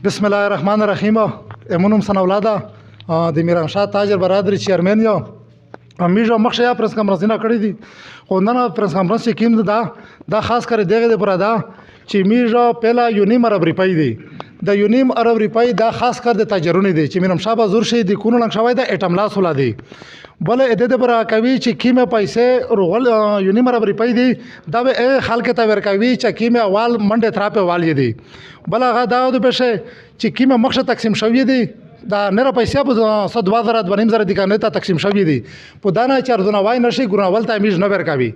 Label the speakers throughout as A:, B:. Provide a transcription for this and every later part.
A: بسم الله الرحمن الرحیم. امونم سن اولاده د میرانشاه تاجر برادری چیرمن یو میجو مخشه یا پرس کانفرنس نه کړی دي خو نن پرس کانفرنس کې کیم دا خاص کر دغه د پرادا چې میجو پهلا یونیم عرب ریپای دی د یونیم عرب ریپای دا خاص کر د تاجرونه دي چې میرم شابه زور شي د کونو لنګ شوی د اټم لاس ولا دی بل اته د برا کوي چې کیمه پیسې رغل یونیم عرب ریپای دی دا به خلک ته ور کوي چې کیمه وال منډه تراپه وال دی بل هغه دا د بشه چې کیمه مخشه تقسیم شوی دی دا نره پیسې په 100,000 د کانه ته تقسیم شوی دی په دانه چارونه وای نشي ګرناول ته میج نه ور کوي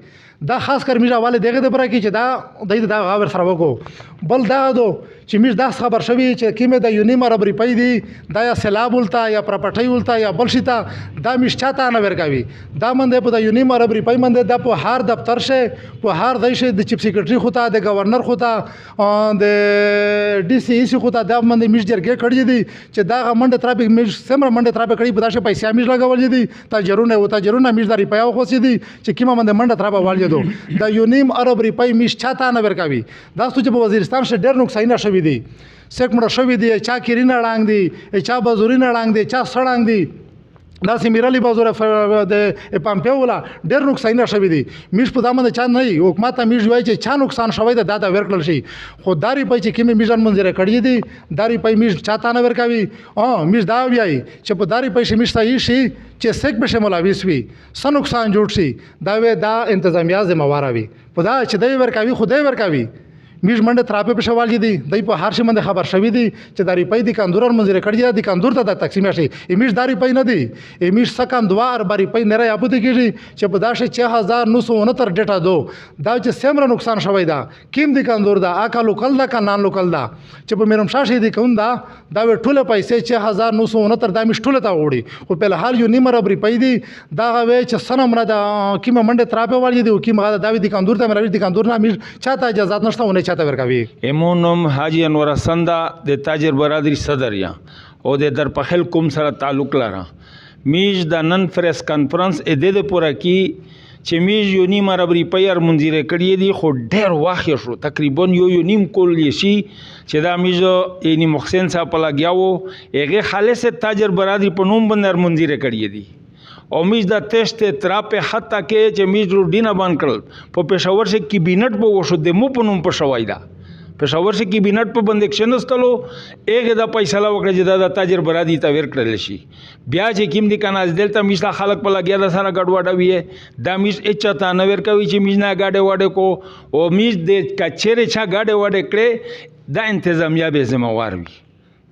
A: دا خاص کر میجا والے دغه د برا کې چې دا غاور سره وکړو بل دا دو چې میج دا خبر شوی چې کیمه د یونیم عرب ریپای دی دا یا سیلاب ولتا یا پراپټي ولتا یا بلشتا دا میش چاته نه ور کوي دا منده په د یونیم عرب ریپای منده د په هر دفتر شه په هر دایشه د چیف سیکریټری خوته د گورنر خوته د ډي سي سی خوته دا منده میش جرګه کړی دی چې دا منده ترافیک میش سمره منده ترافیک کړی په داشه پیسې میش لګول دي تاجرونه میش د ریپای خو سي دي چې کیمه منده منده ترافیک والي دا یونیم عرب ریپای میش چاته نه ور کوي دا څه چې په وزیرستان شه ډېر نقصان شوی دی سیک مړه شوی دی چا کیرینه ړانګ دی چا بازورینه ړانګ دی چا سړانګ دی دا سیمیرالی بازور د پامپیولا ډېر نقصان شوی دی میش په دامن چا نه حکومت میش وای چې چا نقصان شوی دی دا ورکړل شي خو داری پای چې کیمه میژن منځره کړی دی داری پای میش چاته نه ور کوي میش دا ویای چې په داری پای میش تای شي چې سیک به ملاویس وي څه نقصان جوړ شي دا انتظامیه ذمہوار وي په دا چې دی ور کوي خدای ور کوي میش منډه تراپه په شوال دي دای په هر شي منده خبر شوی دی چې داری پای د کاندورر منځره کړی دی کاندور ته د تقسیم شي میش داری پای نه دی میش سکان دوار بری پای نه را یابو دي کیږي چې په داشه 6969 ډیټا دو دا چې سمره نقصان شوی دا کیم دی کاندور دا اکا لوکل دا کا نان لوکل دا چې په میرم شاشه دی کوم دا ټوله پیسې 6969 دا میش ټوله تا وړي خو په حال یو نیمه ربري پای دی دا غوي چې سنم را دا کیمه منډه تراپه والی دی کیمه دا دی کاندور ته مروي دی کاندور نه میش چاته اجازه نشته
B: امونم حاجی انور حسن دا د تاجر برادری صدر یا او د درپخل کوم سره تعلق لرا میج د نن پریس کانفرنس ا د پورا کی چې میج یو نیم عرب ریپایر منځره کړی دی خو ډیر واخی شو تقریبا یو نیم کول شي چې دا میج یعنی محسن صاحب لګیاو هغه خالص تاجر برادری په نوم باندې منځره کړی دی او میج دا تشت تراپه حتی کې چې میج روډینه باندې کړل په پېښور شي کابینټ په وشو د مو په نوم په شوای دا پېښور شي کابینټ په باندې کښنستلو هغه دا فیصله وکړه چې دا تاجر برادری ته ور کړل شي بیا چې کیم دي کنه دلته میج دا خلک په لګیا دا سره ګډوډه وی دا میج اچتا نه ور کوي چې میج نه گاډه وډه کو او میج د کچېره چا گاډه وډه کړي دا انتظامیه به ذمہوار وي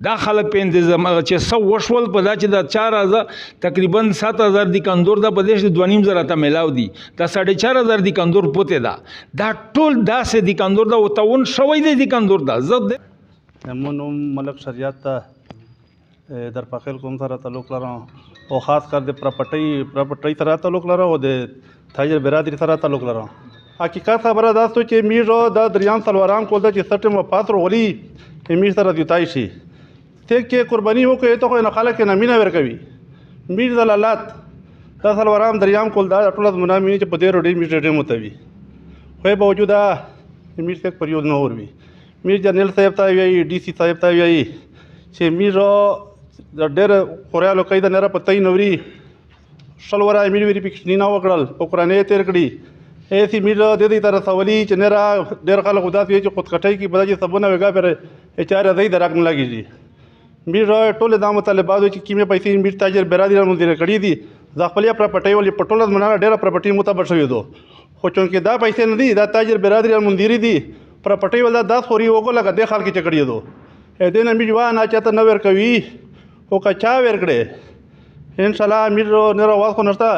B: دا خلک په انتظام چې سو وشول په دا چې دا 4000 تقریبا 7000 دی کندور دا په دیش 2.5 ته ملاو دي دا 4.5 دی کندور پته دا ټول دا سه دی کندور دا وتاون شوی دی کندور دا زد
C: همونو ملک شریعت ته در پخیل کوم سره تعلق لرم او خاص کر د پراپرټي سره تعلق لرم او د تاجر برادری سره تعلق لرم حقیقت خبره دا چې میرو د دریان سلوارام کول د چې سټم پاتر ولی میر سره دیتای شي ته کې قرباني وکړي ته خو نه خلک نه مینه ور کوي میر دلالات د سلوارام دریام کول دا ټول منامي چې په دې روډي میر ډېر متوي خو په وجوده میر څخه پریود نه وروي میر جنرال صاحب ته وی ډي سي صاحب ته وی چې میر ډېر خورالو قید نه را پتاي نوري شلورا میر ویریفیکیشن نه وکړل په قرانه تیر کړی ایسی میر د دې تر سوالي چې نه را ډېر خلک خدا وی چې خودکټي کې بدایي سبونه وګا پر اچاره زید راک نه لګیږي میر ټول د مطالبات چې کیمه پیسې میر تاجر برادری منځره کړی دي ځخپلیا پراپرټي ولې پټول مناره ډېر پراپرټي متبر شوی دو خو چونکې دا پیسې نه دي دا تاجر برادری منځري دي پراپرټي ول دا 10 خوري وګو لګه د خلک چکړی دو اې دې نه میر وانه چاته نه ور کوي او کچا ور کړي ان شاء الله میر نه راوځ خو نشته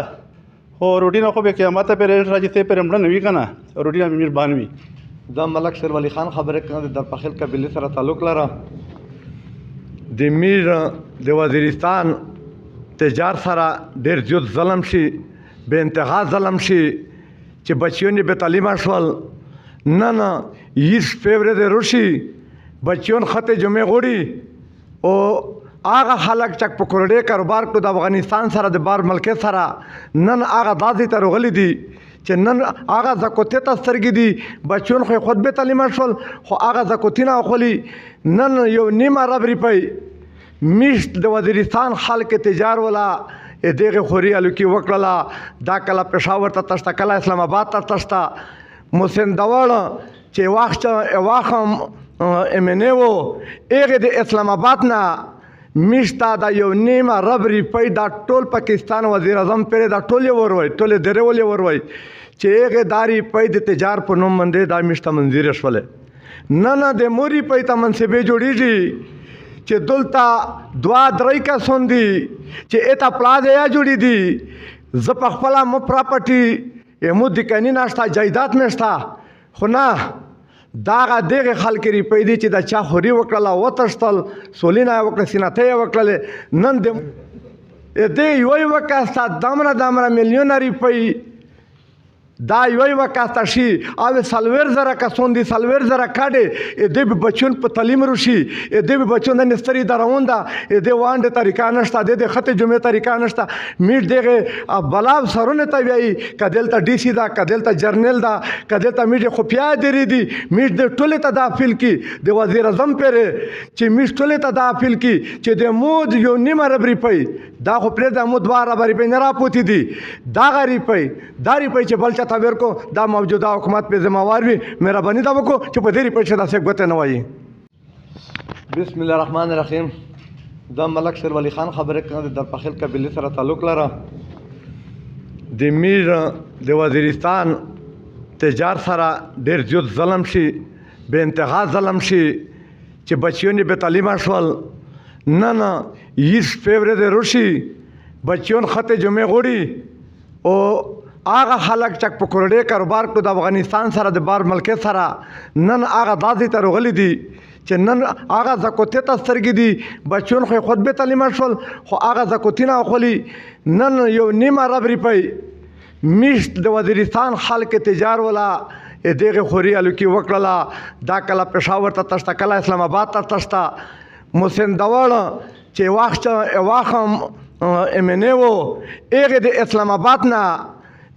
C: او روټینه خو به قیامت پر راځي ته پر مړ نه وی کنه روټینه میر بانوي
D: دا ملک شیر ولی خان خبره کنه د پخیل قبیله سره تعلق لرا د میر د وزیرستان تجار سره ډېر زیات ظلم شي به انتها ظلم شي چې بچیونه به تعلیم شول نه هیڅ فیور د روشي بچیون خطه جمعه غوړي او هغه خلک چې په کورډې کاروبار کو د افغانستان سره د بار ملک سره نن هغه داسې تر غلي دي چې نن هغه زکوتې ته سترګې دي بچیون خو خطبې تعلیمه شول خو هغه زکوتي نه اخلي نن یو نیمه رب روپۍ میشت د وزیرستان خلک تجار ولا دغه خوري الوکی وکړه دا کله پېښور ته تشته کله اسلام آباد ته تشته محسن دواړه چې واخم امنه وو هغه د اسلام آباد نه میشتا دا یو نیمه رب روپۍ دا ټول پاکستان وزیر اعظم پرې دا ټول یې وروي ټول درې ولې وروي چې هغه دا روپۍ د تجار په نوم باندې دا میشته منظور شولې نه د موري په ته منصبې جوړیږي چې دلته دوا درې کسون دي چې اته پلازیا جوړی دي ز په خپل مو پراپرټي مو د کني ناشتا جایداد مشتا خو نه داغه دغه خلک روپۍ دي چې دا چا خوري وکړله وتښتل سولینا وکړه سینته وکړله نن د دې یو کاستا دمره میلیونه روپۍ دا یو کاستا شي او سلویر زره کسون دي سلویر زره کاډي د بچون په تعلیم روشي د بچون د نستری دروون دا د وانډ طریقه نشته د خط جمعه طریقه نشته میټ دغه بلاو سرونه ته وی کدل ته ډي سي دا کدل ته جرنل دا کدل ته میټ خو پیا درې دي میټ د ټوله ته داخل کی د وزیر اعظم پر چې میټ ټوله ته داخل کی چې د مود یو نیمه ربري پي دا خو پر د مود واره ربري پي نه را پوتی دي دا غری پي داری پي چې بل تبر کو دا موجوده حکومت په ذمہوار وي مهرباني دا وکړو چې په دې پېښه داسې غوته نه وایي بسم الله الرحمن الرحیم دا ملک شیر ولی خان خبره کوي د درپخیل قبیله سره تعلق لري د میر د وزیرستان تجار سره ډیر زیات ظلم شي به انتها ظلم شي چې بچیون به تعلیم شول نه هیڅ فیور د روشي بچیون خط جمعه غوړي او هغه خلک چې په کورډې کاروبار کو د افغانستان سره د بار ملک سره نن هغه داسې ته رغلي دي چې نن هغه زکوتې ته سترګې دي بچون خو خطبې تعلیمه شول خو هغه زکوتي نه اخلي نن یو نیمه رب روپۍ میشت د وزیرستان خلک تجار ولا دغه خوري الوکی وکړه دا کله پېښور ته تشته کله اسلام آباد ته تشته محسن دواړه چې واخم امنه وو هغه د اسلام آباد نه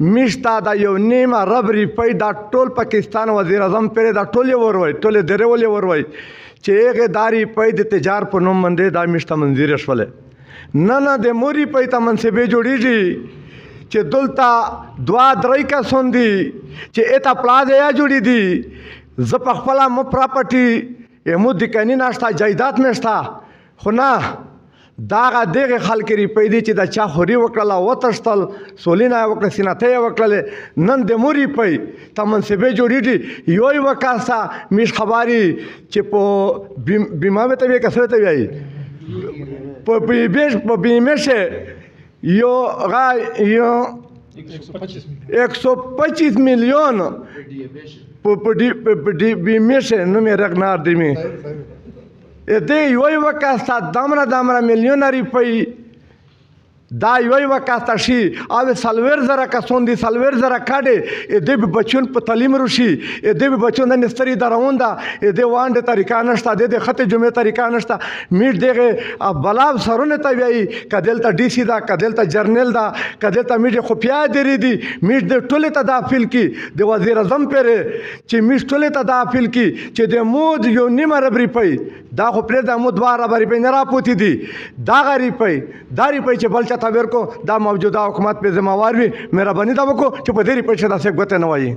D: میشتا دا یو نیمه رب روپۍ دا ټول پاکستان وزیر اعظم پرې دا ټول یې وروي ټول درې ولې وروي چې هغه دا روپۍ د تجار په نوم باندې دا میشته منظور شولې نه د موري په ته منصبې جوړیږي چې دلته دوا درې کسون دي چې اته پلازیا جوړی دي ز په خپل مو پراپرټي مو د کني ناشتا جایداد مشتا خو نه داغه دغه خلک روپۍ دي چې دا چا خوري وکړله وتښتل سولینا وکړه سینته وکړله نن د موري په ته منصبې جوړیږي یو کاسا میش خبري چې په بیمه ته به کسره ته وي په بیمه شه یو 125 میلیون په بیمه شه نو مې رغنار دی می دې یو کاستا دمره میلیونه روپۍ دا یو کاستا شي او سلویر زره کسون دي سلویر زره کاډي د بچون په تعلیم روشي د بچون د نستری دروون دا د وانډ طریقه نشته د خط جمعه طریقه نشته میټ دغه بلاو سرونه ته وی کدل ته ډي سي دا کدل ته جرنل دا کدل ته میټ خو پیا درې دي میټ د ټوله ته داخل کی د وزیر اعظم پر چې میټ ټوله ته داخل کی چې د مود یو نیمه رب روپۍ دا خو پر د مود واره ربري پي نه را پوتی دي دا غری پي داری پي چې بل تبر کو دا موجوده حکومت په ذمہوار وي مهرباني دا وکړو چې په دې پېښه داسې غوته نه وایي